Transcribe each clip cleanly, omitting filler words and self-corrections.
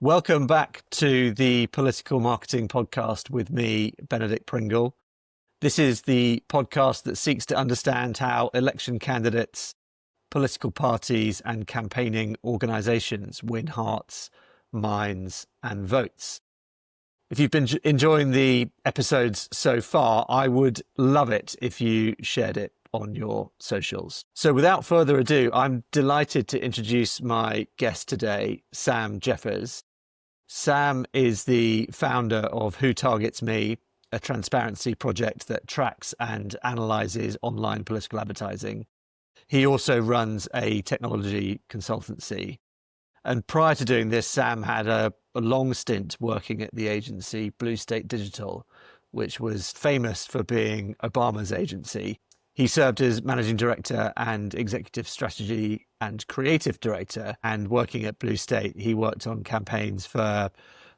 Welcome back to the Political Marketing Podcast with me, Benedict Pringle. This is the podcast that seeks to understand how election candidates, political parties and campaigning organisations win hearts, minds and votes. If you've been enjoying the episodes so far, I would love it if you shared it on your socials. So without further ado, I'm delighted to introduce my guest today, Sam Jeffers. Sam is the founder of Who Targets Me, a transparency project that tracks and analyses online political advertising. He also runs a technology consultancy. And prior to doing this, Sam had a long stint working at the agency Blue State Digital, which was famous for being Obama's agency. He served as managing director and executive strategy and creative director. And working at Blue State, he worked on campaigns for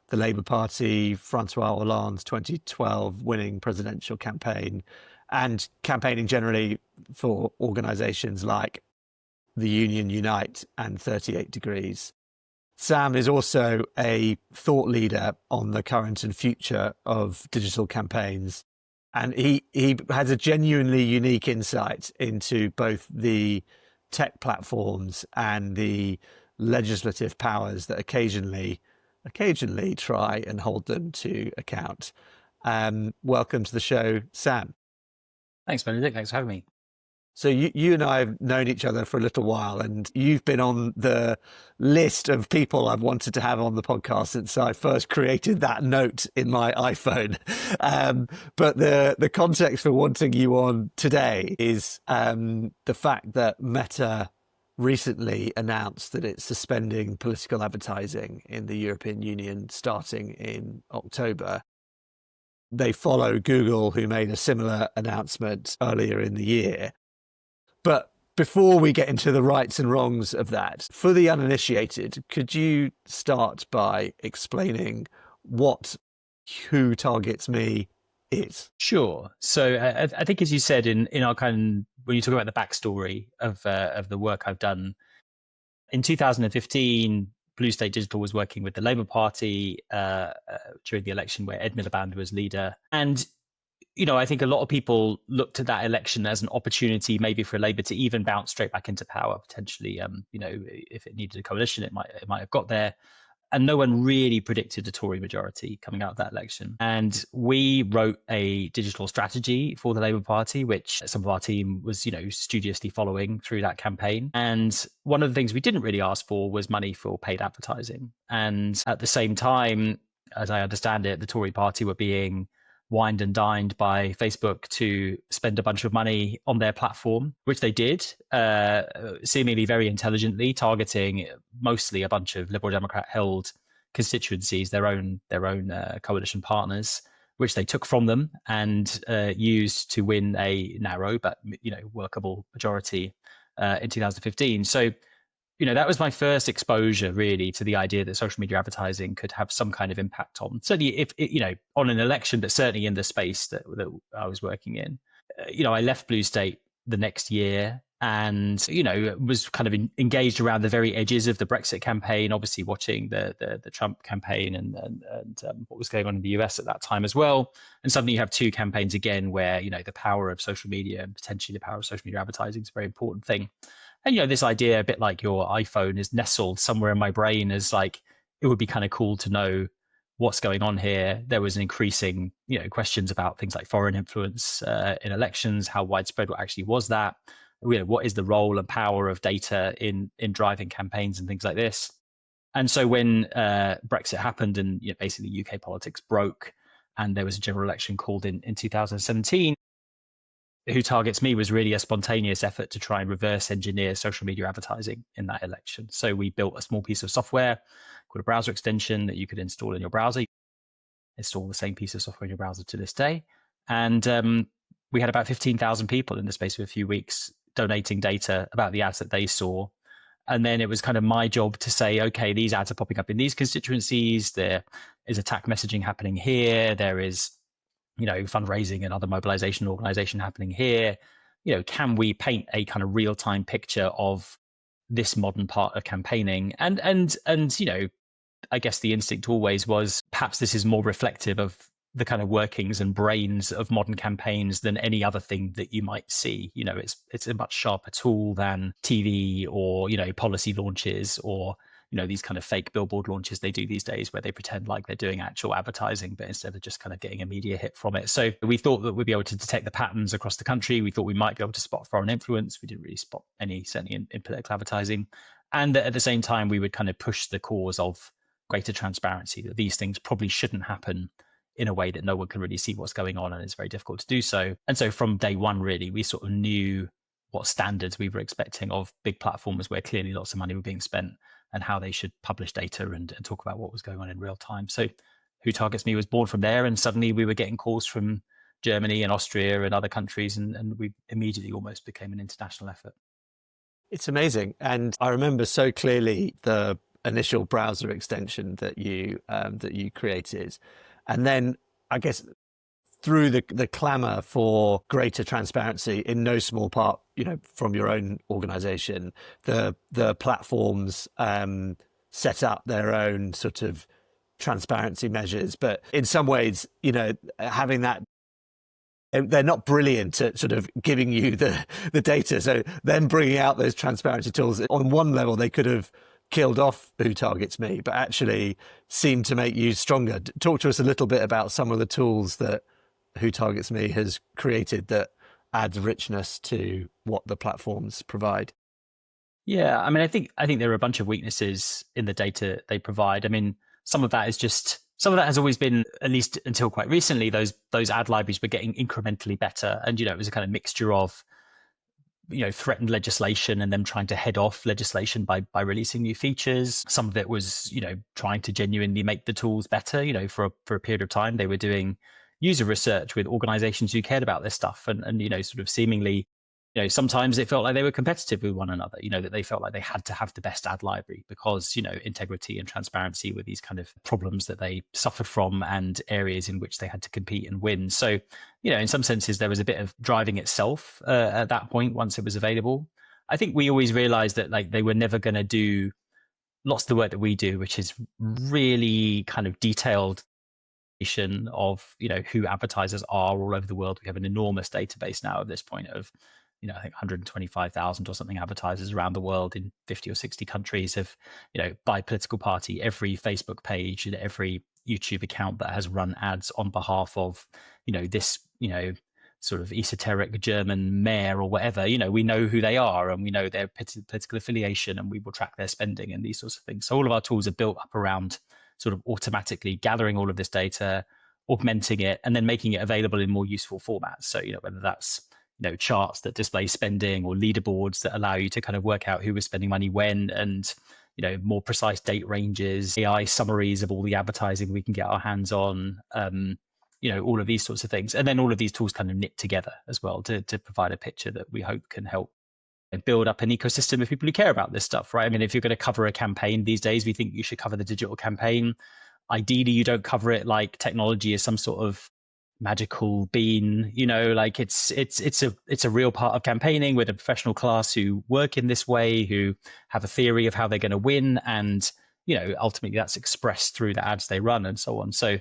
the Labour Party, Francois Hollande's 2012 winning presidential campaign, and campaigning generally for organisations like the Union Unite and 38 Degrees. Sam is also a thought leader on the current and future of digital campaigns. And he has a genuinely unique insight into both the tech platforms and the legislative powers that occasionally try and hold them to account. Welcome to the show, Sam. Thanks, Benedict. Thanks for having me. So you and I have known each other for a little while, and you've been on the list of people I've wanted to have on the podcast since I first created that note in my iPhone. But the context for wanting you on today is the fact that Meta recently announced that it's suspending political advertising in the European Union starting in October. They follow Google, who made a similar announcement earlier in the year. But before we get into the rights and wrongs of that, for the uninitiated, could you start by explaining what Who Targets Me is? Sure. So I think, as you said, in our when you talk about the backstory of the work I've done, in 2015, Blue State Digital was working with the Labour Party during the election where Ed Miliband was leader. And I think a lot of people looked at that election as an opportunity maybe for Labour to even bounce straight back into power, potentially. If it needed a coalition, it might have got there. And no one really predicted a Tory majority coming out of that election. And we wrote a digital strategy for the Labour Party, which some of our team was, studiously following through that campaign. And one of the things we didn't really ask for was money for paid advertising. And at the same time, as I understand it, the Tory party were being wined and dined by Facebook to spend a bunch of money on their platform, which they did, seemingly very intelligently, targeting mostly a bunch of Liberal Democrat held constituencies, their own coalition partners, which they took from them and used to win a narrow but workable majority in 2015. So that was my first exposure really to the idea that social media advertising could have some kind of impact on, certainly if on an election, but certainly in the space that I was working in. I left Blue State the next year and, was kind of engaged around the very edges of the Brexit campaign, obviously watching the Trump campaign and what was going on in the US at that time as well. And suddenly you have two campaigns again where, the power of social media and potentially the power of social media advertising is a very important thing. And, this idea, a bit like your iPhone, is nestled somewhere in my brain as like, it would be kind of cool to know what's going on here. There was an increasing, questions about things like foreign influence in elections. How widespread actually was that? What is the role and power of data in driving campaigns and things like this? And so when Brexit happened and basically UK politics broke and there was a general election called in 2017, Who Targets Me was really a spontaneous effort to try and reverse engineer social media advertising in that election. So we built a small piece of software called a browser extension that you could install in your browser. Install the same piece of software in your browser to this day. And we had about 15,000 people in the space of a few weeks donating data about the ads that they saw. And then it was kind of my job to say, okay, these ads are popping up in these constituencies. There is attack messaging happening here. There is fundraising and other mobilization organization happening here. Can we paint a kind of real-time picture of this modern part of campaigning? And I guess the instinct always was perhaps this is more reflective of the kind of workings and brains of modern campaigns than any other thing that you might see. It's a much sharper tool than TV or, policy launches or, these kind of fake billboard launches they do these days where they pretend like they're doing actual advertising, but instead of just kind of getting a media hit from it. So we thought that we'd be able to detect the patterns across the country. We thought we might be able to spot foreign influence. We didn't really spot any, certainly in political advertising. And at the same time, we would kind of push the cause of greater transparency, that these things probably shouldn't happen in a way that no one can really see what's going on, and it's very difficult to do so. And so from day one, really, we sort of knew what standards we were expecting of big platforms where clearly lots of money were being spent and how they should publish data and talk about what was going on in real time. So Who Targets Me was born from there, and suddenly we were getting calls from Germany and Austria and other countries, and we immediately almost became an international effort. It's amazing. And I remember so clearly the initial browser extension that you created. And then I guess through the clamour for greater transparency, in no small part, from your own organisation, the platforms set up their own sort of transparency measures. But in some ways, having that, they're not brilliant at sort of giving you the data. So then bringing out those transparency tools, on one level, they could have killed off Who Targets Me, but actually seem to make you stronger. Talk to us a little bit about some of the tools that Who Targets Me has created that adds richness to what the platforms provide. Yeah, I mean, I think there are a bunch of weaknesses in the data they provide. I mean, some of that has always been, at least until quite recently, those ad libraries were getting incrementally better, and it was a kind of mixture of threatened legislation and them trying to head off legislation by releasing new features. Some of it was, trying to genuinely make the tools better. For a period of time, they were doing user research with organizations who cared about this stuff, and sort of seemingly, sometimes it felt like they were competitive with one another, that they felt like they had to have the best ad library because, integrity and transparency were these kind of problems that they suffered from and areas in which they had to compete and win. So, in some senses, there was a bit of driving itself at that point once it was available. I think we always realized that they were never going to do lots of the work that we do, which is really kind of detailed of who advertisers are all over the world. We have an enormous database now at this point of I think 125,000 or something advertisers around the world in 50 or 60 countries of by political party, every Facebook page and every YouTube account that has run ads on behalf of this sort of esoteric German mayor or whatever. We know who they are and we know their political affiliation, and we will track their spending and these sorts of things. So all of our tools are built up around sort of automatically gathering all of this data, augmenting it, and then making it available in more useful formats. So, whether that's, charts that display spending or leaderboards that allow you to kind of work out who was spending money when, and, more precise date ranges, AI summaries of all the advertising we can get our hands on, all of these sorts of things. And then all of these tools kind of knit together as well to provide a picture that we hope can help build up an ecosystem of people who care about this stuff, right? I mean, if you're going to cover a campaign these days, we think you should cover the digital campaign. Ideally, you don't cover it like technology is some sort of magical bean, it's a real part of campaigning with a professional class who work in this way, who have a theory of how they're going to win. And, ultimately that's expressed through the ads they run and so on. So,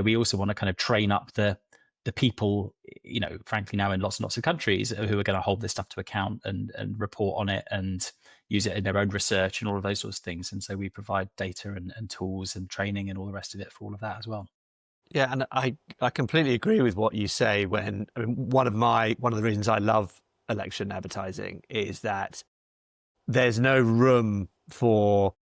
we also want to kind of train up the people, frankly, now in lots and lots of countries who are going to hold this stuff to account and report on it and use it in their own research and all of those sorts of things. And so we provide data and tools and training and all the rest of it for all of that as well. Yeah, and I completely agree with what you say. One of the reasons I love election advertising is that there's no room for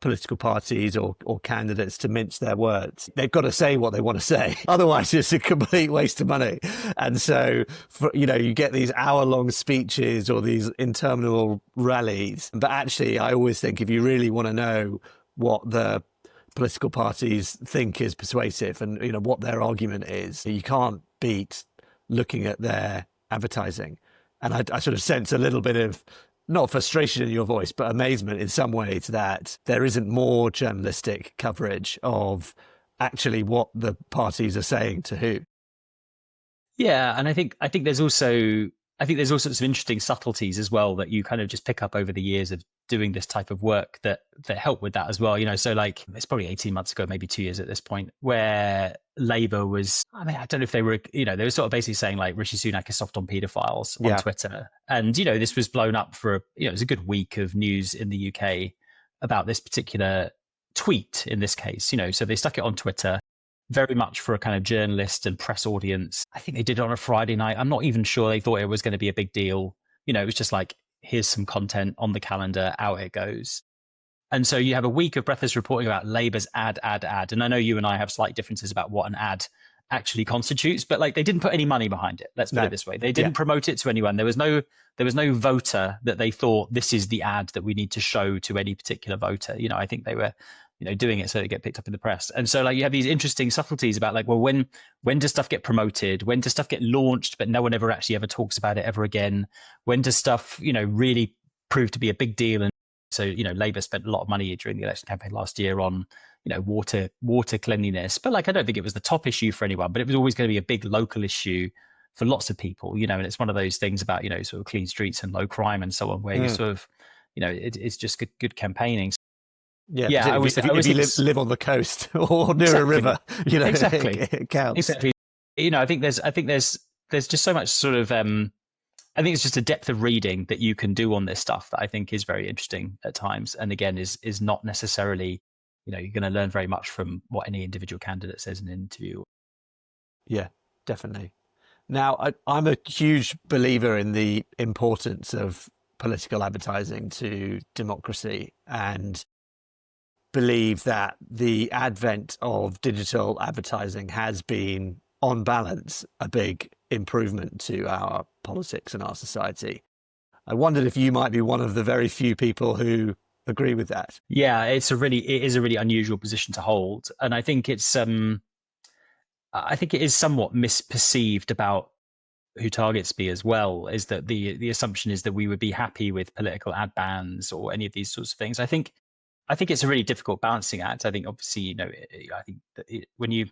political parties or candidates to mince their words. They've got to say what they want to say. Otherwise, it's a complete waste of money. And so, you get these hour-long speeches or these interminable rallies. But actually, I always think if you really want to know what the political parties think is persuasive and what their argument is, you can't beat looking at their advertising. And I sort of sense a little bit of not frustration in your voice, but amazement in some ways that there isn't more journalistic coverage of actually what the parties are saying to who. Yeah, and I think there's also I think there's all sorts of interesting subtleties as well that you kind of just pick up over the years of doing this type of work that help with that as well. So like it's probably 18 months ago, maybe 2 years at this point, where Labour was, I mean, I don't know if they were, they were sort of basically saying like Rishi Sunak is soft on paedophiles on Twitter. And, this was blown up for, it was a good week of news in the UK about this particular tweet in this case, so they stuck it on Twitter very much for a kind of journalist and press audience. I think they did it on a Friday night. I'm not even sure they thought it was going to be a big deal. It was just like, here's some content on the calendar, out it goes. And so you have a week of breathless reporting about Labour's ad. And I know you and I have slight differences about what an ad actually constitutes, but like they didn't put any money behind it. Let's put it this way. They didn't promote it to anyone. There was no voter that they thought this is the ad that we need to show to any particular voter. I think they were doing it so it get picked up in the press. And so like you have these interesting subtleties about like, well, when does stuff get promoted? When does stuff get launched, but no one ever talks about it ever again? When does stuff, really prove to be a big deal? And so, Labour spent a lot of money during the election campaign last year on, water cleanliness. But like, I don't think it was the top issue for anyone, but it was always going to be a big local issue for lots of people, and it's one of those things about, sort of clean streets and low crime and so on, where you sort of, it's just good campaigging. Yeah. If you live on the coast or near a river, exactly. it counts. Exactly. I think there's just so much sort of, I think it's just a depth of reading that you can do on this stuff that I think is very interesting at times. And again, is not necessarily, you're going to learn very much from what any individual candidate says in an interview. Yeah, definitely. Now, I'm a huge believer in the importance of political advertising to democracy, and believe that the advent of digital advertising has been, on balance, a big improvement to our politics and our society. I wondered if you might be one of the very few people who agree with that. Yeah, it is a really unusual position to hold, and I think it is somewhat misperceived about who targets me as well. Is that the assumption is that we would be happy with political ad bans or any of these sorts of things. I think it's a really difficult balancing act. I think obviously, I think that when you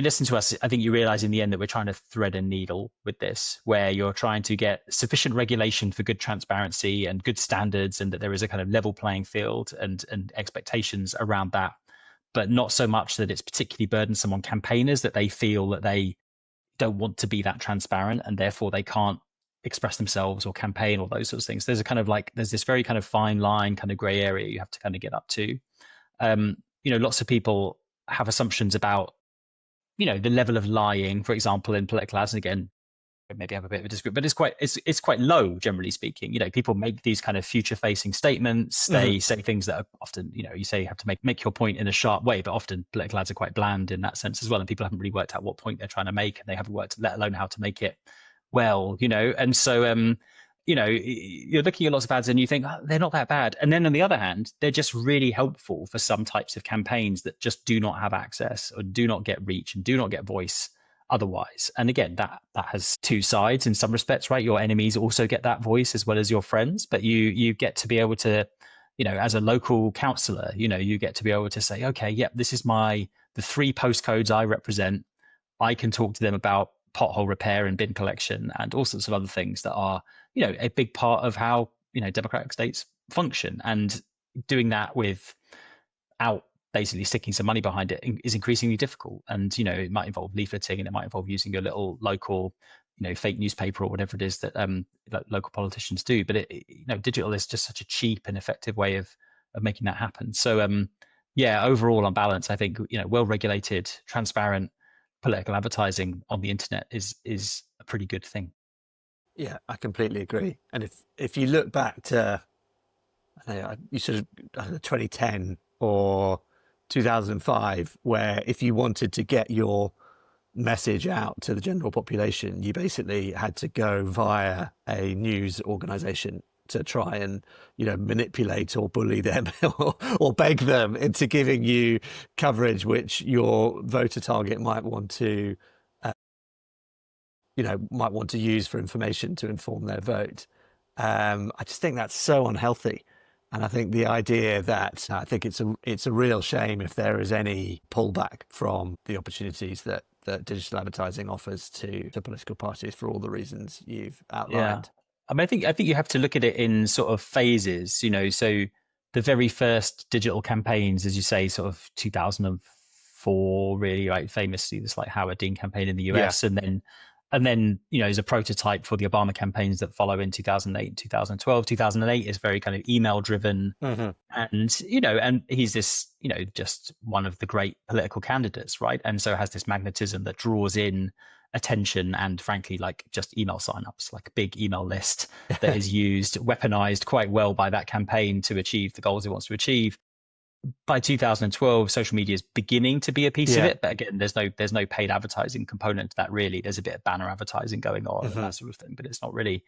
listen to us, I think you realize in the end that we're trying to thread a needle with this, where you're trying to get sufficient regulation for good transparency and good standards, and that there is a kind of level playing field and expectations around that, but not so much that it's particularly burdensome on campaigners that they feel that they don't want to be that transparent and therefore they can't express themselves or campaign or those sorts of things. There's this very kind of fine line, kind of gray area you have to kind of get up to. Lots of people have assumptions about, the level of lying, for example, in political ads. And again, maybe I have a bit of a disagreement, but it's quite low, generally speaking. People make these kind of future facing statements. They say things that are often, you say you have to make your point in a sharp way, but often political ads are quite bland in that sense as well. And people haven't really worked out what point they're trying to make, and they haven't worked, let alone how to make it well, and so you're looking at lots of ads and you think, oh, they're not that bad, and then on the other hand, they're just really helpful for some types of campaigns that just do not have access or do not get reach and do not get voice otherwise. And again, that has two sides in some respects, right? Your enemies also get that voice as well as your friends, but you get to be able to, as a local councillor, you get to be able to say, okay, yep, this is the 3 postcodes I represent. I can talk to them about pothole repair and bin collection and all sorts of other things that are, a big part of how, democratic states function. And doing that without basically sticking some money behind it is increasingly difficult. And, it might involve leafleting, and it might involve using a little local, fake newspaper or whatever it is that local politicians do. But digital is just such a cheap and effective way of making that happen. So, overall on balance, I think, well-regulated, transparent political advertising on the internet is a pretty good thing. Yeah, I completely agree. And if you look back to, you sort of 2010 or 2005, where if you wanted to get your message out to the general population, you basically had to go via a news organization to try and, manipulate or bully them or beg them into giving you coverage which your voter target might want to, use for information to inform their vote. I just think that's so unhealthy. And I think the idea that I think it's a real shame if there is any pullback from the opportunities that that digital advertising offers to political parties for all the reasons you've Yeah. outlined. I mean, I think you have to look at it in sort of phases, so the very first digital campaigns, as you say, sort of 2004, really, right? Famously, this like Howard Dean campaign in the Yeah. US, and then, as a prototype for the Obama campaigns that follow in 2008 and 2012. 2008 is very kind of email driven. Hmm. And he's this, just one of the great political candidates, right? And so has this magnetism that draws in attention and, frankly, like just email signups, like a big email list that is used, weaponized quite well by that campaign to achieve the goals it wants to achieve. By 2012, social media is beginning to be a piece of Yeah. it, but again, there's no paid advertising component to that really. There's a bit of banner advertising going on and that sort of thing, but it's not really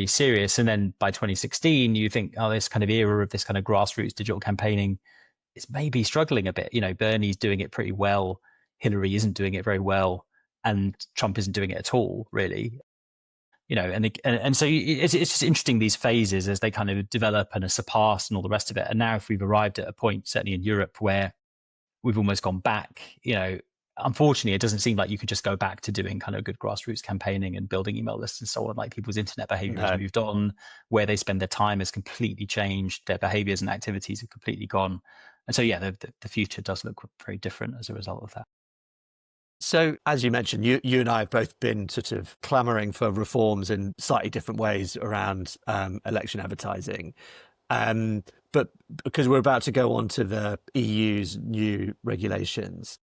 serious. And then by 2016, you think, oh, this kind of era of this kind of grassroots digital campaigning is maybe struggling a bit. Bernie's doing it pretty well, Hillary isn't doing it very well, and Trump isn't doing it at all, really. And so it's just interesting, these phases as they kind of develop and are surpassed and all the rest of it. And now if we've arrived at a point, certainly in Europe, where we've almost gone back, unfortunately, it doesn't seem like you could just go back to doing kind of good grassroots campaigning and building email lists and so on. Like, people's internet behavior has moved on, where they spend their time has completely changed, their behaviors and activities have completely gone. And so, yeah, the future does look very different as a result of that. So, as you mentioned, you and I have both been sort of clamoring for reforms in slightly different ways around election advertising. But because we're about to go on to the EU's new regulations,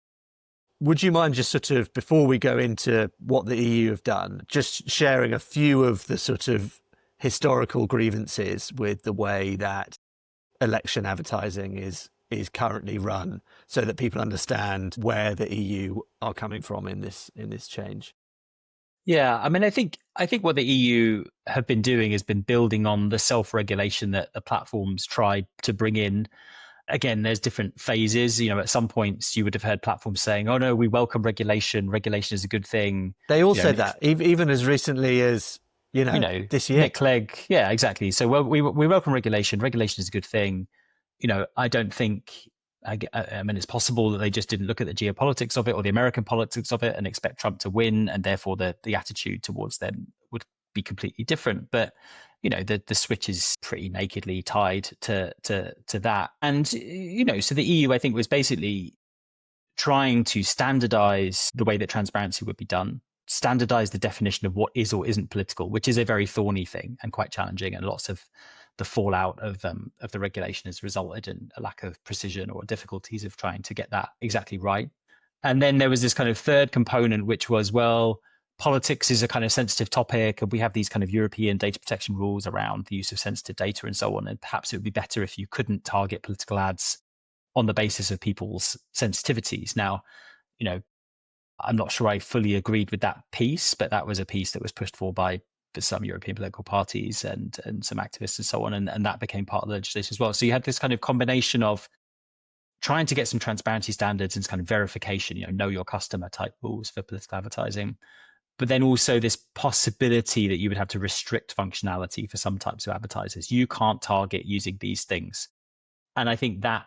would you mind just sort of, before we go into what the EU have done, just sharing a few of the sort of historical grievances with the way that election advertising is currently run, so that people understand where the EU are coming from in this change? Yeah, I mean, I think what the EU have been doing has been building on the self-regulation that the platforms tried to bring in. Again, there's different phases. At some points you would have heard platforms saying, "Oh no, we welcome regulation. Regulation is a good thing." They all said that, even as recently as this year. Nick Clegg, yeah, exactly. So, well, we welcome regulation. Regulation is a good thing. I don't think. I mean, it's possible that they just didn't look at the geopolitics of it or the American politics of it and expect Trump to win, and therefore the attitude towards them would be completely different. But the switch is pretty nakedly tied to that. And so the EU, I think, was basically trying to standardize the way that transparency would be done, standardize the definition of what is or isn't political, which is a very thorny thing and quite challenging, and lots of the fallout of the regulation has resulted in a lack of precision or difficulties of trying to get that exactly right. And then there was this kind of third component, which was, well, politics is a kind of sensitive topic, and we have these kind of European data protection rules around the use of sensitive data and so on. And perhaps it would be better if you couldn't target political ads on the basis of people's sensitivities. Now, I'm not sure I fully agreed with that piece, but that was a piece that was pushed for by some European political parties and some activists and so on. And that became part of the legislation as well. So you had this kind of combination of trying to get some transparency standards and kind of verification, know your customer type rules for political advertising, but then also this possibility that you would have to restrict functionality for some types of advertisers. You can't target using these things. And I think that,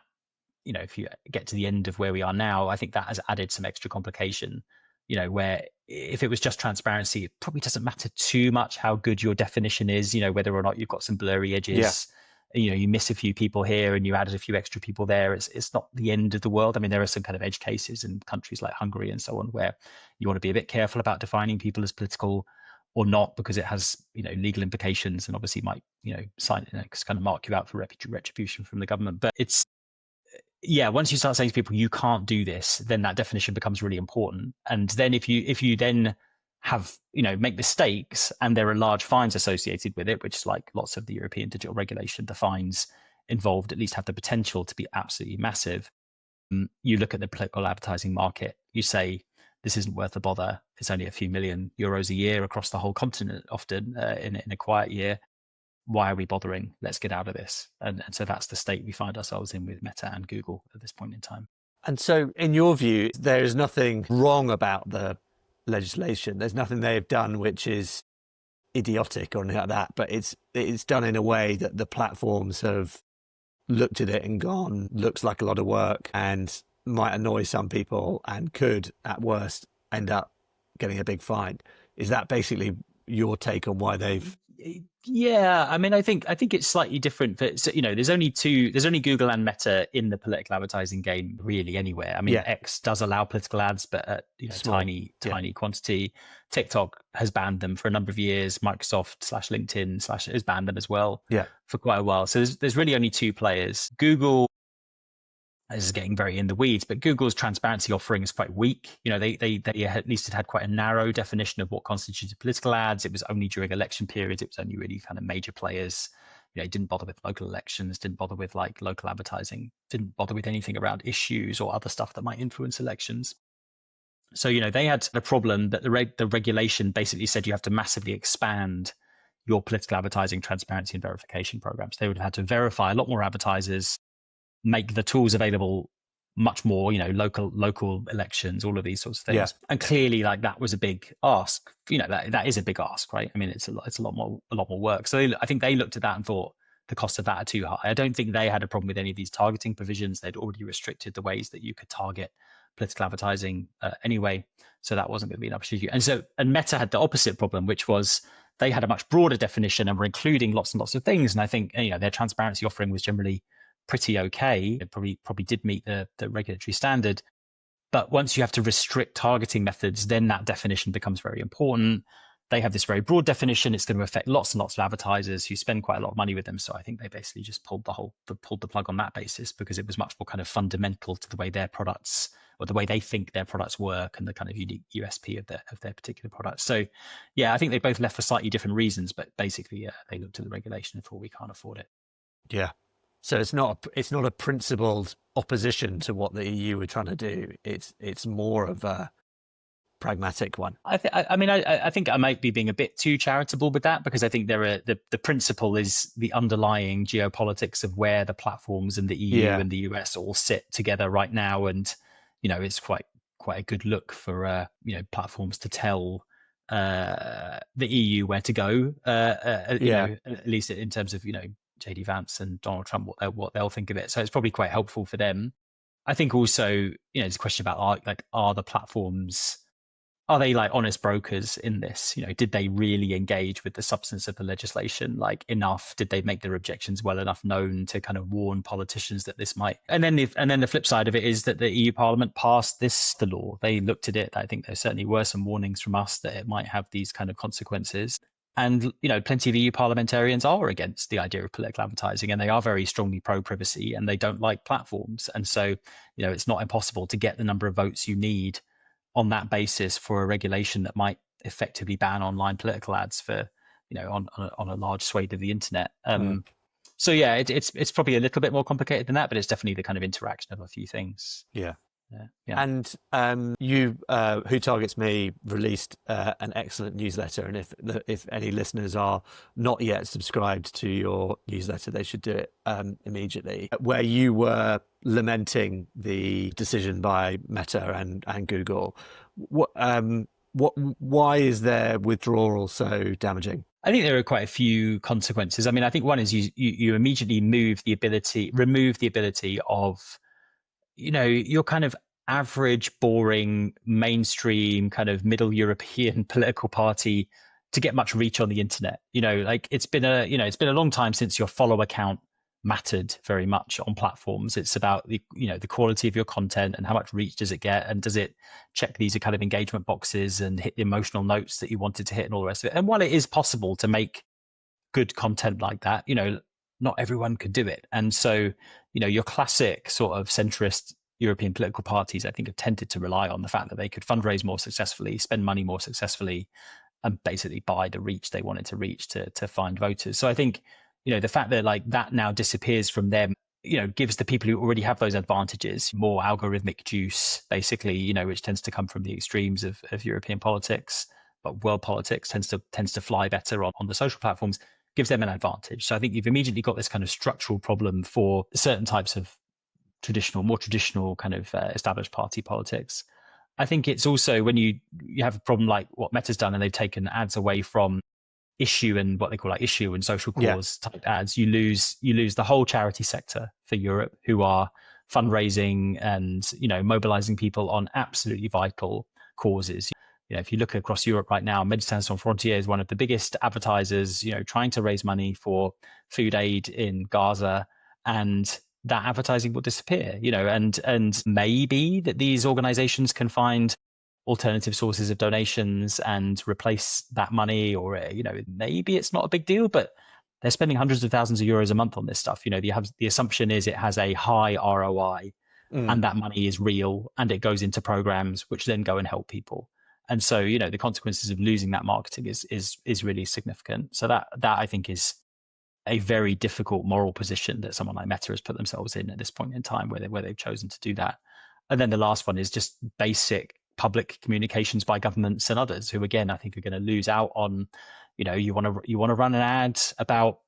if you get to the end of where we are now, I think that has added some extra complication, where if it was just transparency, it probably doesn't matter too much how good your definition is, whether or not you've got some blurry edges. Yeah. You miss a few people here and you added a few extra people there. It's not the end of the world. I mean, there are some kind of edge cases in countries like Hungary and so on, where you want to be a bit careful about defining people as political or not, because it has, legal implications and obviously might, kind of mark you out for retribution from the government. But once you start saying to people, you can't do this, then that definition becomes really important. And then if you then have, make mistakes and there are large fines associated with it, which, like lots of the European digital regulation, the fines involved at least have the potential to be absolutely massive. You look at the political advertising market, you say, this isn't worth the bother. It's only a few million euros a year across the whole continent, often in a quiet year. Why are we bothering? Let's get out of this. And so that's the state we find ourselves in with Meta and Google at this point in time. And so in your view, there is nothing wrong about the legislation. There's nothing they have done which is idiotic or anything like that, but it's done in a way that the platforms have looked at it and gone, looks like a lot of work and might annoy some people and could, at worst, end up getting a big fine. Is that basically your take on why they've? Yeah, I mean, I think it's slightly different. So, there's only Google and Meta in the political advertising game, really, anywhere. I mean, Yeah. X does allow political ads, but at Small. tiny quantity. TikTok has banned them for a number of years. Microsoft/LinkedIn/ has banned them as well. Yeah. For quite a while. So there's really only two players. Google. This is getting very in the weeds, but Google's transparency offering is quite weak. They at least had quite a narrow definition of what constituted political ads. It was only during election periods. It was only really kind of major players. Didn't bother with local elections, didn't bother with like local advertising, didn't bother with anything around issues or other stuff that might influence elections. So, they had a problem that the regulation basically said you have to massively expand your political advertising transparency and verification programs. They would have had to verify a lot more advertisers, make the tools available much more, local elections, all of these sorts of things. Yeah. And clearly, like, that was a big ask. That is a big ask, right? I mean, it's a lot more work. So I think they looked at that and thought the costs of that are too high. I don't think they had a problem with any of these targeting provisions. They'd already restricted the ways that you could target political advertising anyway, so that wasn't going to be an opportunity. And Meta had the opposite problem, which was they had a much broader definition and were including lots and lots of things. And I think their transparency offering was generally pretty okay. It probably did meet the regulatory standard. But once you have to restrict targeting methods, then that definition becomes very important. They have this very broad definition. It's going to affect lots and lots of advertisers who spend quite a lot of money with them. So I think they basically just pulled the plug on that basis, because it was much more kind of fundamental to the way their products, or the way they think their products work, and the kind of unique USP of their particular products. So yeah, I think they both left for slightly different reasons, but basically they looked at the regulation and thought, we can't afford it. Yeah. So it's not a principled opposition to what the EU were trying to do. It's more of a pragmatic one. I think I might be being a bit too charitable with that, because I think the principle is the underlying geopolitics of where the platforms and the EU and the US all sit together right now, and it's quite a good look for platforms to tell the EU where to go. At least in terms of JD Vance and Donald Trump, what they'll think of it. So it's probably quite helpful for them. I think also, there's a question about are the platforms, are they like honest brokers in this? Did they really engage with the substance of the legislation enough? Did they make their objections well enough known to kind of warn politicians that this might? And then the flip side of it is that the EU Parliament passed the law. They looked at it. I think there certainly were some warnings from us that it might have these kind of consequences. And, plenty of EU parliamentarians are against the idea of political advertising, and they are very strongly pro-privacy, and they don't like platforms. And so, it's not impossible to get the number of votes you need on that basis for a regulation that might effectively ban online political ads for, on a large swathe of the internet. So yeah, it's probably a little bit more complicated than that, but it's definitely the kind of interaction of a few things. Yeah. Yeah. And you, Who Targets Me, released an excellent newsletter. And if any listeners are not yet subscribed to your newsletter, they should do it immediately. Where you were lamenting the decision by Meta and Google. Why is their withdrawal so damaging? I think there are quite a few consequences. I mean, I think one is you immediately remove the ability of your kind of average, boring, mainstream, kind of middle European political party to get much reach on the internet. It's been a long time since your follow account mattered very much on platforms. It's about the quality of your content and how much reach does it get, and does it check these kind of engagement boxes and hit the emotional notes that you wanted to hit and all the rest of it. And while it is possible to make good content like that, not everyone could do it. And so, your classic sort of centrist European political parties, I think, have tended to rely on the fact that they could fundraise more successfully, spend money more successfully, and basically buy the reach they wanted to reach to find voters. So I think, the fact that that now disappears from them, gives the people who already have those advantages more algorithmic juice, basically, which tends to come from the extremes of European politics. But world politics tends to fly better on the social platforms, gives them an advantage. So I think you've immediately got this kind of structural problem for certain types of more traditional kind of established party politics. I think it's also when you have a problem like what Meta's done, and they've taken ads away from issue and what they call issue and social cause type ads, you lose the whole charity sector for Europe, who are fundraising and mobilizing people on absolutely vital causes. If you look across Europe right now, Médecins Sans Frontières is one of the biggest advertisers, trying to raise money for food aid in Gaza, and that advertising will disappear, and maybe that these organizations can find alternative sources of donations and replace that money, or maybe it's not a big deal, but they're spending hundreds of thousands of euros a month on this stuff. The assumption is it has a high ROI, and that money is real, and it goes into programs which then go and help people. And so, the consequences of losing that marketing is really significant. So that I think is a very difficult moral position that someone like Meta has put themselves in at this point in time, where they've chosen to do that. And then the last one is just basic public communications by governments and others, who again I think are going to lose out on, you want to run an ad about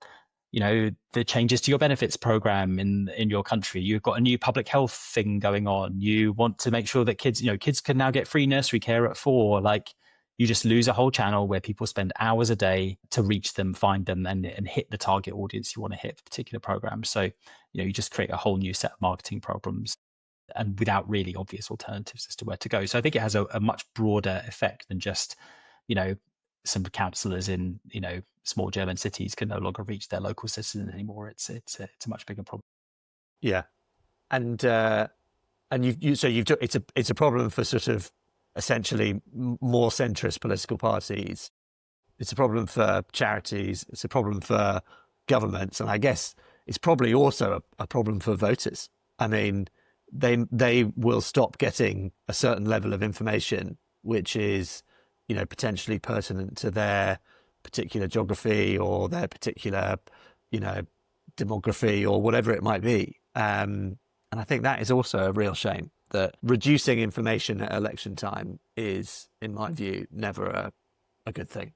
the changes to your benefits program in your country. You've got a new public health thing going on. You want to make sure that kids can now get free nursery care at 4. Like, you just lose a whole channel where people spend hours a day to reach them, find them, and hit the target audience you want to hit for particular programs. So, you just create a whole new set of marketing problems, and without really obvious alternatives as to where to go. So I think it has a much broader effect than just, some councillors in, small German cities can no longer reach their local citizens anymore. It's a much bigger problem. Yeah. And it's a problem for sort of essentially more centrist political parties. It's a problem for charities. It's a problem for governments. And I guess it's probably also a problem for voters. I mean, they will stop getting a certain level of information, which is, potentially pertinent to their particular geography or their particular, demography or whatever it might be. And I think that is also a real shame, that reducing information at election time is, in my view, never a good thing.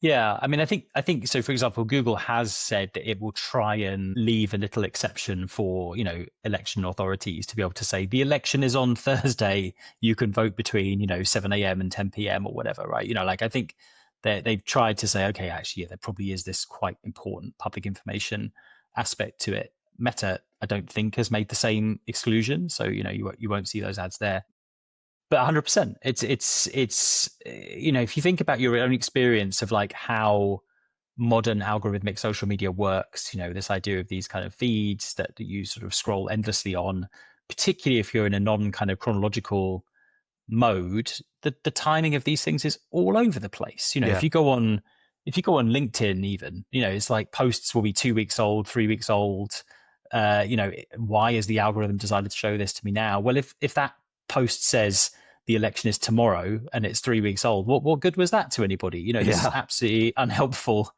Yeah, I mean, I think so. For example, Google has said that it will try and leave a little exception for, election authorities to be able to say the election is on Thursday. You can vote between, 7 a.m. and 10 p.m. or whatever, right? I think they've tried to say, okay, actually, yeah, there probably is this quite important public information aspect to it. Meta, I don't think, has made the same exclusion, so you won't see those ads there. But 100%, it's if you think about your own experience of like how modern algorithmic social media works, this idea of these kind of feeds that you sort of scroll endlessly on, particularly if you're in a non kind of chronological mode, the timing of these things is all over the place. If you go on LinkedIn, even, it's like posts will be 2 weeks old, 3 weeks old. Why has the algorithm decided to show this to me now? Well, if that post says the election is tomorrow and it's 3 weeks old, what good was that to anybody? This is absolutely unhelpful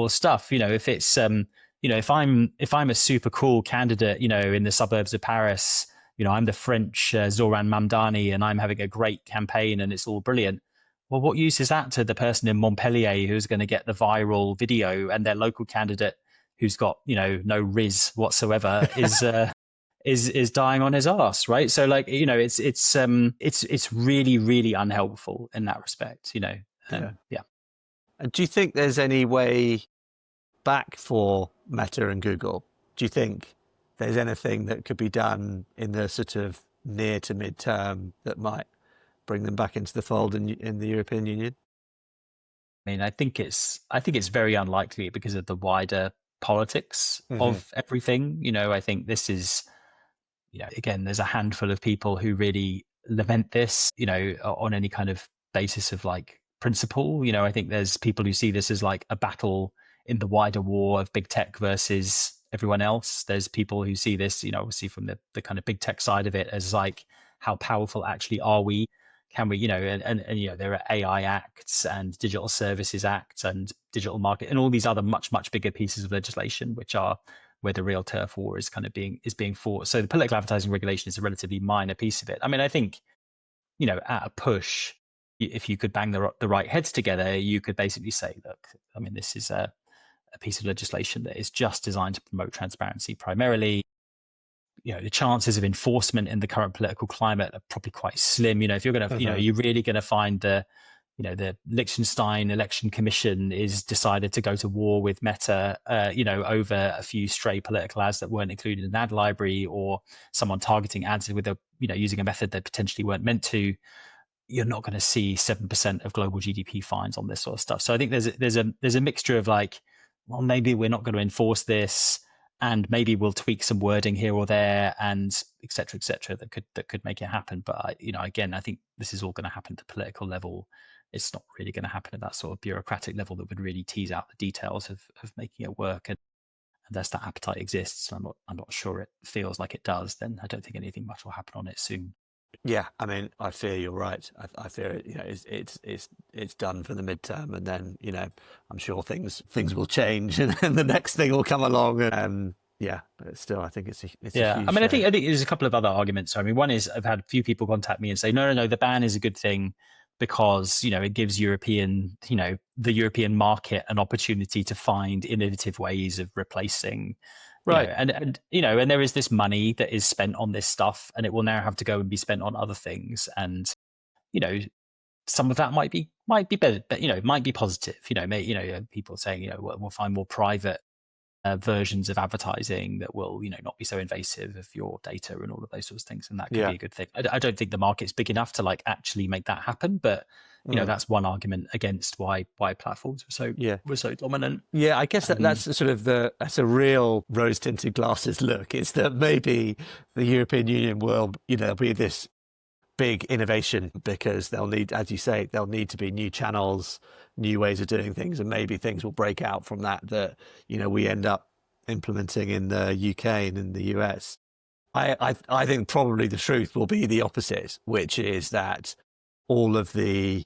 stuff. If it's if I'm a super cool candidate, in the suburbs of Paris, I'm the French Zoran Mamdani and I'm having a great campaign and it's all brilliant. Well, what use is that to the person in Montpellier who's going to get the viral video, and their local candidate who's got no riz whatsoever is dying on his ass, right? So like, it's really, really unhelpful in that respect, Yeah. And do you think there's any way back for Meta and Google? Do you think there's anything that could be done in the sort of near to mid-term that might bring them back into the fold in the European Union? I mean, I think it's very unlikely because of the wider politics of everything. I think this is, again, there's a handful of people who really lament this, on any kind of basis of like principle. I think there's people who see this as like a battle in the wider war of big tech versus everyone else. There's people who see this, obviously from the kind of big tech side of it, as like, how powerful actually are we? Can we, and there are AI acts and digital services acts and digital market and all these other much, much bigger pieces of legislation, which are where the real turf war is kind of being fought. So the political advertising regulation is a relatively minor piece of it. I mean, I think, at a push, if you could bang the right heads together, you could basically say, look, I mean, this is a piece of legislation that is just designed to promote transparency primarily. The chances of enforcement in the current political climate are probably quite slim. If you're going to, you're really going to find the Liechtenstein Election Commission is decided to go to war with Meta, over a few stray political ads that weren't included in an ad library, or someone targeting ads with using a method that potentially weren't meant to. you're not going to see 7% of global GDP fines on this sort of stuff. So I think there's a mixture of like, well, maybe we're not going to enforce this, and maybe we'll tweak some wording here or there, and et cetera, that could make it happen. But again, I think this is all going to happen at the political level. It's not really going to happen at that sort of bureaucratic level that would really tease out the details of making it work. And unless that appetite exists, I'm not sure it feels like it does, then I don't think anything much will happen on it soon. Yeah, I mean, I fear you're right. I fear it's done for the midterm, and then I'm sure things will change, and then the next thing will come along. And yeah, but still, I think it's a huge I mean, I think there's a couple of other arguments. I mean, one is I've had a few people contact me and say, no, the ban is a good thing because it gives the European market an opportunity to find innovative ways of replacing. Right. And there is this money that is spent on this stuff, and it will now have to go and be spent on other things. And some of that might be better, but it might be positive. People saying we'll find more private versions of advertising that will not be so invasive of your data and all of those sorts of things, and that could be a good thing. I don't think the market's big enough to like actually make that happen, but that's one argument against why platforms were so dominant. Yeah, I guess that's sort of that's a real rose-tinted glasses look. It's that maybe the European Union will be this big innovation because they'll need, as you say, there'll need to be new channels, new ways of doing things, and maybe things will break out from that we end up implementing in the UK and in the US. I think probably the truth will be the opposite, which is that all of the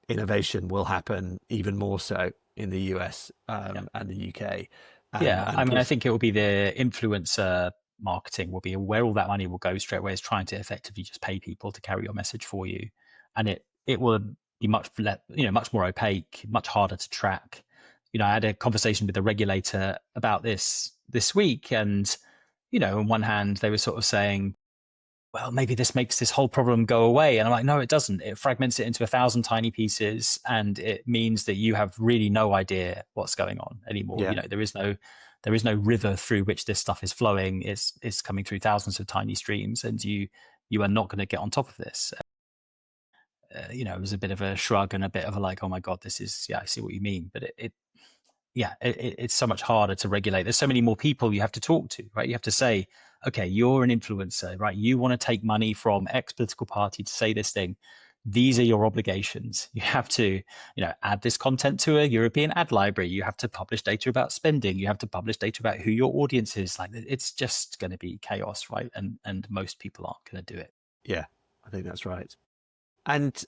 innovation will happen even more so in the US and the UK. I think it will be the influencer marketing will be where all that money will go straight away, is trying to effectively just pay people to carry your message for you, and it will be much more opaque, much harder to track. I had a conversation with a regulator about this week, and on one hand they were sort of saying, well, maybe this makes this whole problem go away, and I'm like, no, it doesn't. It fragments it into 1,000 tiny pieces, and it means that you have really no idea what's going on anymore. There is no river through which this stuff is flowing. It's coming through thousands of tiny streams, and you are not going to get on top of this. It was a bit of a shrug and a bit of a like, oh my God, this is, I see what you mean. But it's so much harder to regulate. There's so many more people you have to talk to, right? You have to say, okay, you're an influencer, right? You want to take money from X political party to say this thing. These are your obligations. You have to, add this content to a European ad library. You have to publish data about spending. You have to publish data about who your audience is. Like, it's just going to be chaos, right? And most people aren't going to do it. Yeah, I think that's right. And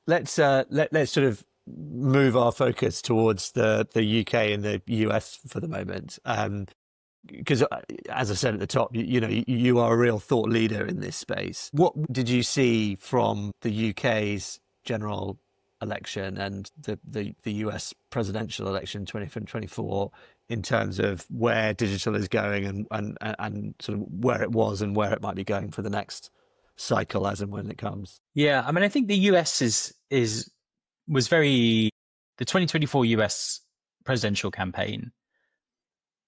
let's sort of move our focus towards the UK and the US for the moment. Because as I said at the top, you are a real thought leader in this space. What did you see from the UK's general election and the US presidential election 2024 in terms of where digital is going and sort of where it was and where it might be going for the next cycle as and when it comes? Yeah, I mean, I think the US was the 2024 US presidential campaign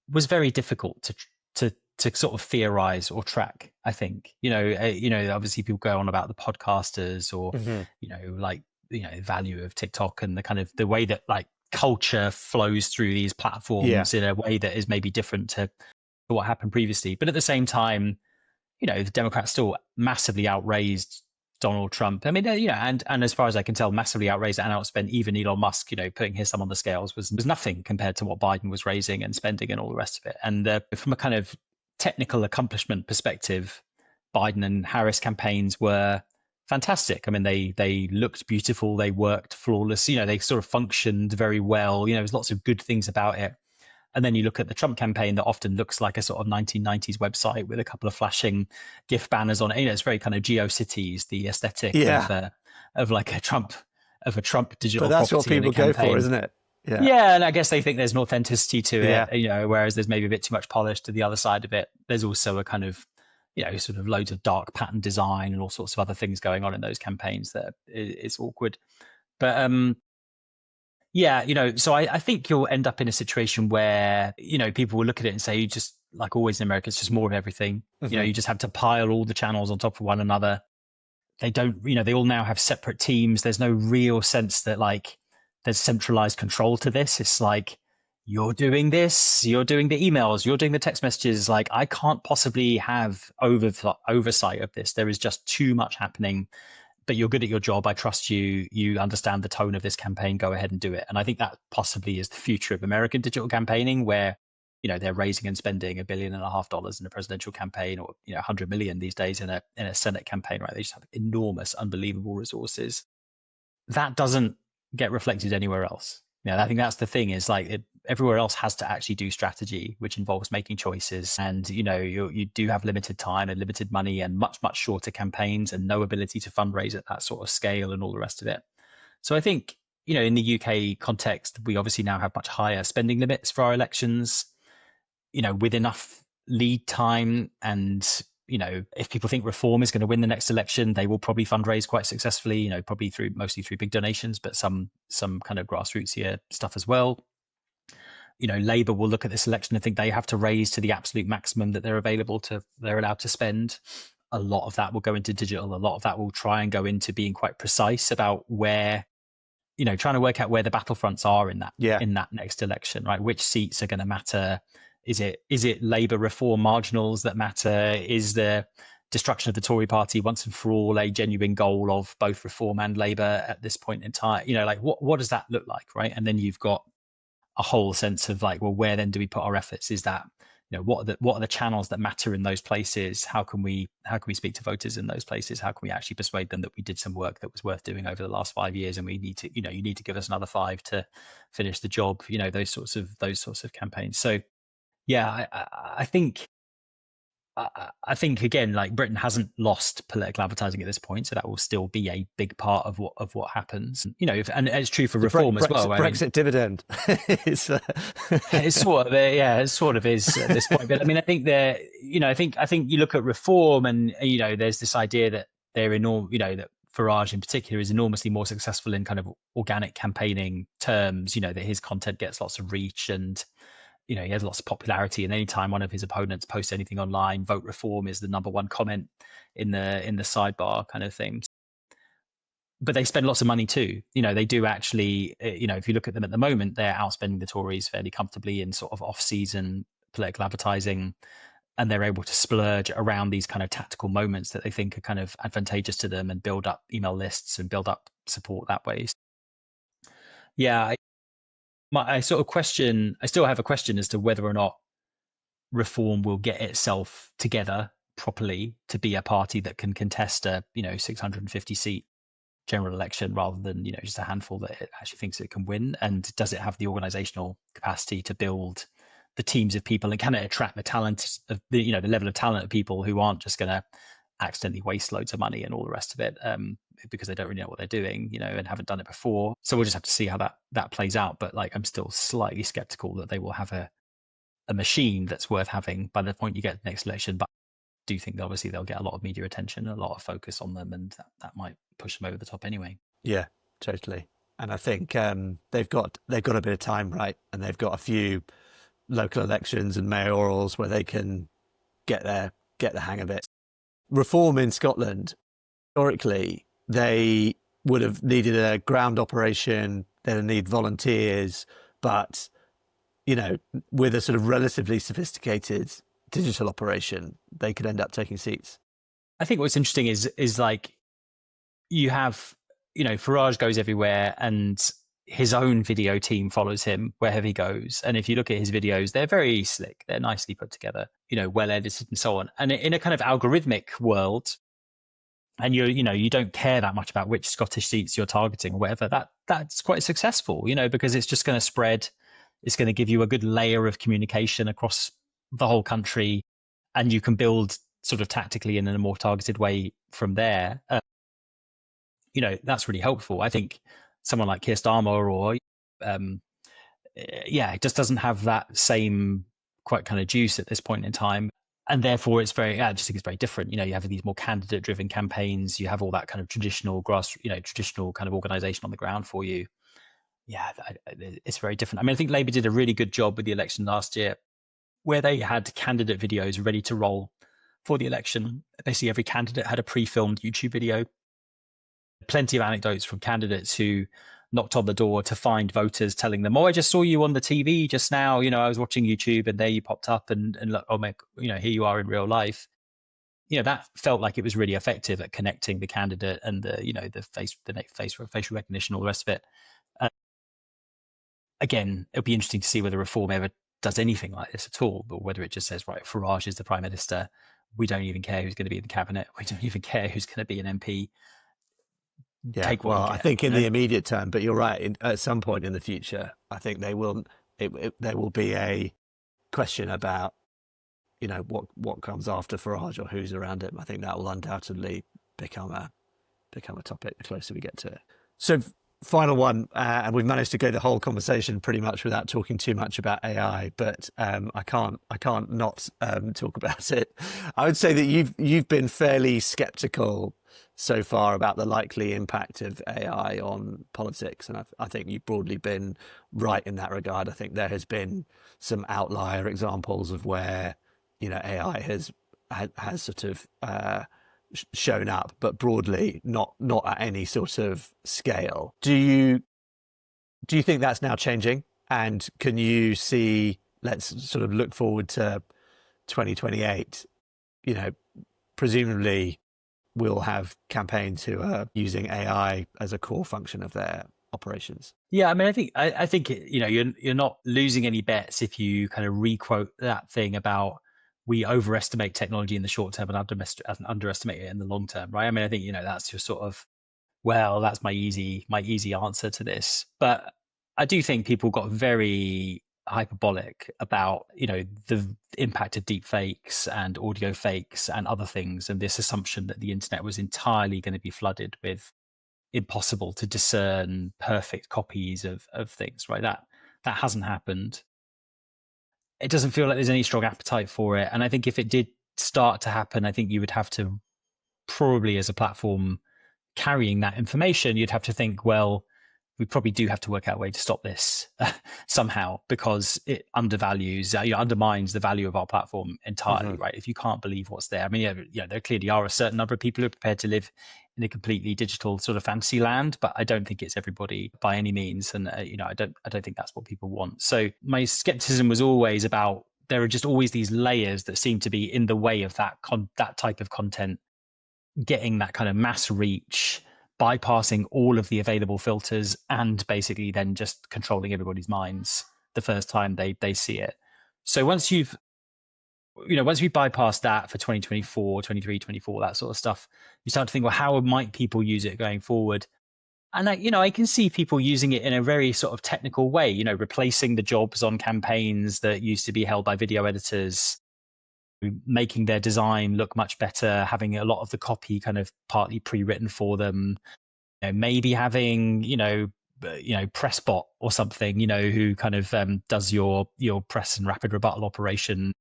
was very difficult to sort of theorize or track. I think obviously people go on about the podcasters or the value of TikTok and the kind of the way that like culture flows through these platforms in a way that is maybe different to what happened previously. But at the same time, the Democrats still massively outraised Donald Trump. I mean, and as far as I can tell, massively outraised and outspent even Elon Musk. Putting his thumb on the scales was nothing compared to what Biden was raising and spending and all the rest of it. And from a kind of technical accomplishment perspective, Biden and Harris campaigns were fantastic. I mean, they looked beautiful, they worked flawless. They sort of functioned very well. There's lots of good things about it. And then you look at the Trump campaign that often looks like a sort of 1990s website with a couple of flashing GIF banners on it. It's very kind of GeoCities, the aesthetic of like a Trump digital. But that's what people go for, isn't it? Yeah, and I guess they think there's an authenticity to it. Whereas there's maybe a bit too much polish to the other side of it. There's also a kind of sort of loads of dark pattern design and all sorts of other things going on in those campaigns that it's awkward. But so I think you'll end up in a situation where, people will look at it and say, you just, like always in America, it's just more of everything. You just have to pile all the channels on top of one another. they don't, they all now have separate teams. There's no real sense that like there's centralized control to this. It's like, you're doing this, you're doing the emails, you're doing the text messages. Like, I can't possibly have oversight of this. There is just too much happening, but you're good at your job. I trust you. You understand the tone of this campaign. Go ahead and do it. And I think that possibly is the future of American digital campaigning, where they're raising and spending $1.5 billion in a presidential campaign, or 100 million these days in a Senate campaign. Right? They just have enormous, unbelievable resources. That doesn't get reflected anywhere else. I think that's the thing, is like everywhere else has to actually do strategy, which involves making choices. And, you do have limited time and limited money and much, much shorter campaigns and no ability to fundraise at that sort of scale and all the rest of it. So I think, in the UK context, we obviously now have much higher spending limits for our elections, with enough lead time. And, if people think Reform is going to win the next election, they will probably fundraise quite successfully, probably mostly through big donations, but some kind of grassrootsier stuff as well. Labour will look at this election and think they have to raise to the absolute maximum that they're allowed to spend. A lot of that will go into digital. A lot of that will try and go into being quite precise about where, trying to work out where the battlefronts are in that next election, right? Which seats are going to matter? Is it Labour Reform marginals that matter? Is the destruction of the Tory party once and for all a genuine goal of both Reform and Labour at this point in time? Like what does that look like, right? And then you've got a whole sense of like, well, where then do we put our efforts? Is that, what are the channels that matter in those places? How can we speak to voters in those places? How can we actually persuade them that we did some work that was worth doing over the last 5 years, and we need to, you need to give us another 5 to finish the job? Those sorts of campaigns. So yeah, I think again, like, Britain hasn't lost political advertising at this point, so that will still be a big part of what happens. And it's true for Reform as well. Brexit dividend. It's sort of is at this point. But I mean, I think I think you look at Reform, and there's this idea that they're that Farage in particular is enormously more successful in kind of organic campaigning terms. That his content gets lots of reach, and he has lots of popularity, and anytime one of his opponents posts anything online, vote Reform is the number one comment in the sidebar kind of thing. But they spend lots of money too. They do actually, if you look at them at the moment, they're outspending the Tories fairly comfortably in sort of off-season political advertising, and they're able to splurge around these kind of tactical moments that they think are kind of advantageous to them, and build up email lists and build up support that way. Yeah, I still have a question as to whether or not Reform will get itself together properly to be a party that can contest a 650 seat general election, rather than just a handful that it actually thinks it can win. And does it have the organizational capacity to build the teams of people, and can it attract the talent of the level of talent of people who aren't just going to accidentally waste loads of money and all the rest of it, because they don't really know what they're doing, and haven't done it before. So we'll just have to see how that plays out. But like, I'm still slightly skeptical that they will have a machine that's worth having by the point you get to the next election. But I do think obviously they'll get a lot of media attention, a lot of focus on them, and that might push them over the top anyway. Yeah, totally. And I think they've got a bit of time, right? And they've got a few local elections and mayorals where they can get the hang of it. Reform in Scotland, historically, they would have needed a ground operation, they'd need volunteers, but, with a sort of relatively sophisticated digital operation, they could end up taking seats. I think what's interesting is like, you have, Farage goes everywhere, and his own video team follows him wherever he goes. And if you look at his videos, they're very slick, they're nicely put together, well edited and so on. And in a kind of algorithmic world, and you don't care that much about which Scottish seats you're targeting or whatever, that's quite successful, because it's just going to spread. It's going to give you a good layer of communication across the whole country, and you can build sort of tactically in a more targeted way from there. That's really helpful. I think someone like Keir Starmer or it just doesn't have that same quite kind of juice at this point in time. And therefore it's I just think it's very different. You have these more candidate driven campaigns. You have all that kind of traditional traditional kind of organization on the ground for you. Yeah, it's very different. I mean, I think Labour did a really good job with the election last year, where they had candidate videos ready to roll for the election. Basically every candidate had a pre-filmed YouTube video Plenty of anecdotes from candidates who knocked on the door to find voters telling them, "Oh, I just saw you on the TV just now. I was watching YouTube and there you popped up and look, oh my, here you are in real life." That felt like it was really effective at connecting the candidate and the facial recognition, all the rest of it. Again, it'll be interesting to see whether reform ever does anything like this at all, but whether it just says, right, Farage is the prime minister. We don't even care who's going to be in the cabinet. We don't even care who's going to be an MP. Yeah, Take what you get, I think in the immediate term, but you're right. At some point in the future, I think they will. There will be a question about, what comes after Farage or who's around him. I think that will undoubtedly become a topic the closer we get to it. So, final one, and we've managed to go the whole conversation pretty much without talking too much about AI, but I can't not talk about it. I would say that you've been fairly skeptical so far about the likely impact of AI on politics, and I think you've broadly been right in that regard. I think there has been some outlier examples of where AI has sort of shown up, but broadly not at any sort of scale. Do you think that's now changing? And can you see, let's sort of look forward to 2028, presumably we'll have campaigns who are using AI as a core function of their operations. Yeah, I mean, I think you're not losing any bets if you kind of requote that thing about we overestimate technology in the short term and underestimate it in the long term, right? I mean, I think that's just sort of, well, that's my easy answer to this. But I do think people got very hyperbolic about the impact of deep fakes and audio fakes and other things, and this assumption that the internet was entirely going to be flooded with impossible to discern perfect copies of things, right? That hasn't happened. It doesn't feel like there's any strong appetite for it, and I think if it did start to happen, I think you would have to probably, as a platform carrying that information, you'd have to think, well, we probably do have to work out a way to stop this somehow, because it undermines the value of our platform entirely, right? If you can't believe what's there. I mean, there clearly are a certain number of people who are prepared to live in a completely digital sort of fantasy land, but I don't think it's everybody by any means. And, I don't think that's what people want. So my skepticism was always about, there are just always these layers that seem to be in the way of that type of content getting that kind of mass reach, bypassing all of the available filters, and basically then just controlling everybody's minds the first time they see it. So once we bypass that for 2024, 23, 24, that sort of stuff, you start to think, well, how might people use it going forward? And I can see people using it in a very sort of technical way, replacing the jobs on campaigns that used to be held by video editors, making their design look much better, having a lot of the copy kind of partly pre-written for them, maybe having Pressbot or something, who kind of does your press and rapid rebuttal operation,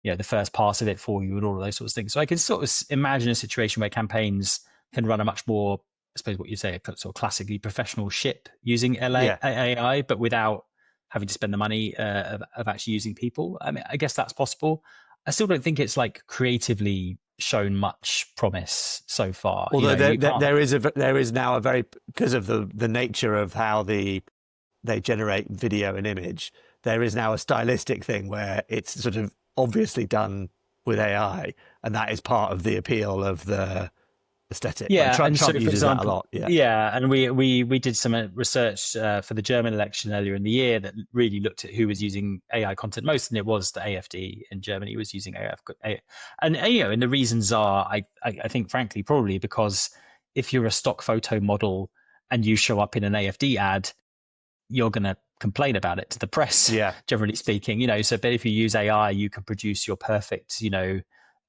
the first pass of it for you, and all of those sorts of things. So I can sort of imagine a situation where campaigns can run a much more, I suppose what you say, a sort of classically professional ship using AI, but without having to spend the money of actually using people. I mean, I guess that's possible. I still don't think it's like creatively shown much promise so far. Although there is now a very, because of the nature of how they generate video and image, there is now a stylistic thing where it's sort of obviously done with AI, and that is part of the appeal of the aesthetic. Yeah, Trump so uses that a lot. Yeah, and we did some research for the German election earlier in the year that really looked at who was using AI content most, and it was the AfD in Germany was using AI. And and the reasons are, I think, frankly, probably because if you're a stock photo model and you show up in an AfD ad, you're going to complain about it to the press. Yeah, generally speaking, So, but if you use AI, you can produce your perfect,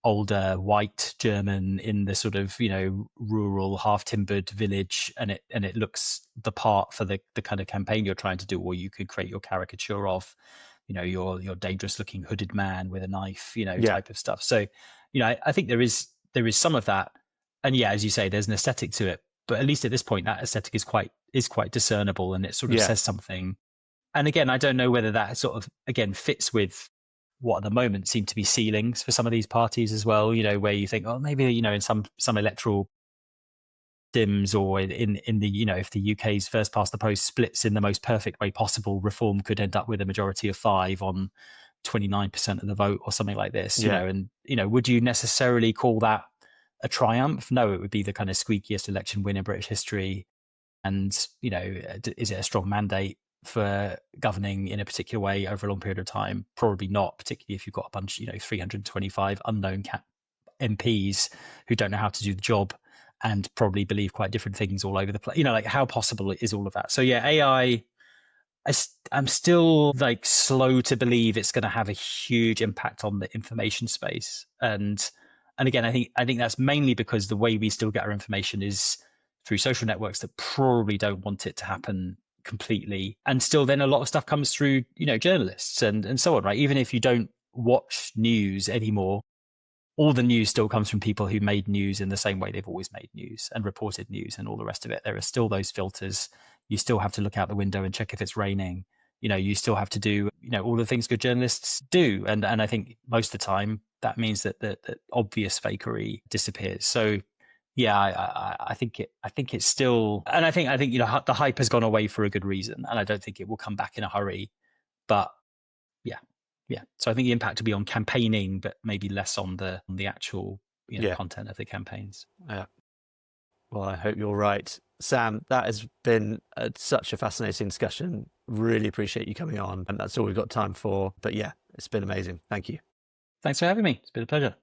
older white German in the sort of rural half timbered village, and it looks the part for the kind of campaign you're trying to do. Or you could create your caricature of your dangerous looking hooded man with a knife, type of stuff. So I think there is some of that, and as you say, there's an aesthetic to it, but at least at this point that aesthetic is quite discernible, and it sort of says something. And again, I don't know whether that sort of again fits with what at the moment seem to be ceilings for some of these parties as well, where you think, oh, maybe, in some electoral dims, or in the, if the UK's first past the post splits in the most perfect way possible, Reform could end up with a majority of 5 on 29% of the vote or something like this. And would you necessarily call that a triumph? No, it would be the kind of squeakiest election win in British history. And is it a strong mandate for governing in a particular way over a long period of time? Probably not, particularly if you've got a bunch, 325 unknown MPs who don't know how to do the job and probably believe quite different things all over the place. Like, how possible is all of that? So yeah, AI, I'm still like slow to believe it's going to have a huge impact on the information space. And again, I think that's mainly because the way we still get our information is through social networks that probably don't want it to happen completely. And still then a lot of stuff comes through, journalists and so on, right? Even if you don't watch news anymore, all the news still comes from people who made news in the same way they've always made news and reported news and all the rest of it. There are still those filters. You still have to look out the window and check if it's raining. You still have to do, all the things good journalists do. And I think most of the time that means that obvious fakery disappears. So yeah, I think it's still, and I think the hype has gone away for a good reason, and I don't think it will come back in a hurry. But yeah. So I think the impact will be on campaigning, but maybe less on the actual content of the campaigns. Yeah. Well, I hope you're right, Sam. That has been such a fascinating discussion. Really appreciate you coming on, and that's all we've got time for. But yeah, it's been amazing. Thank you. Thanks for having me. It's been a pleasure.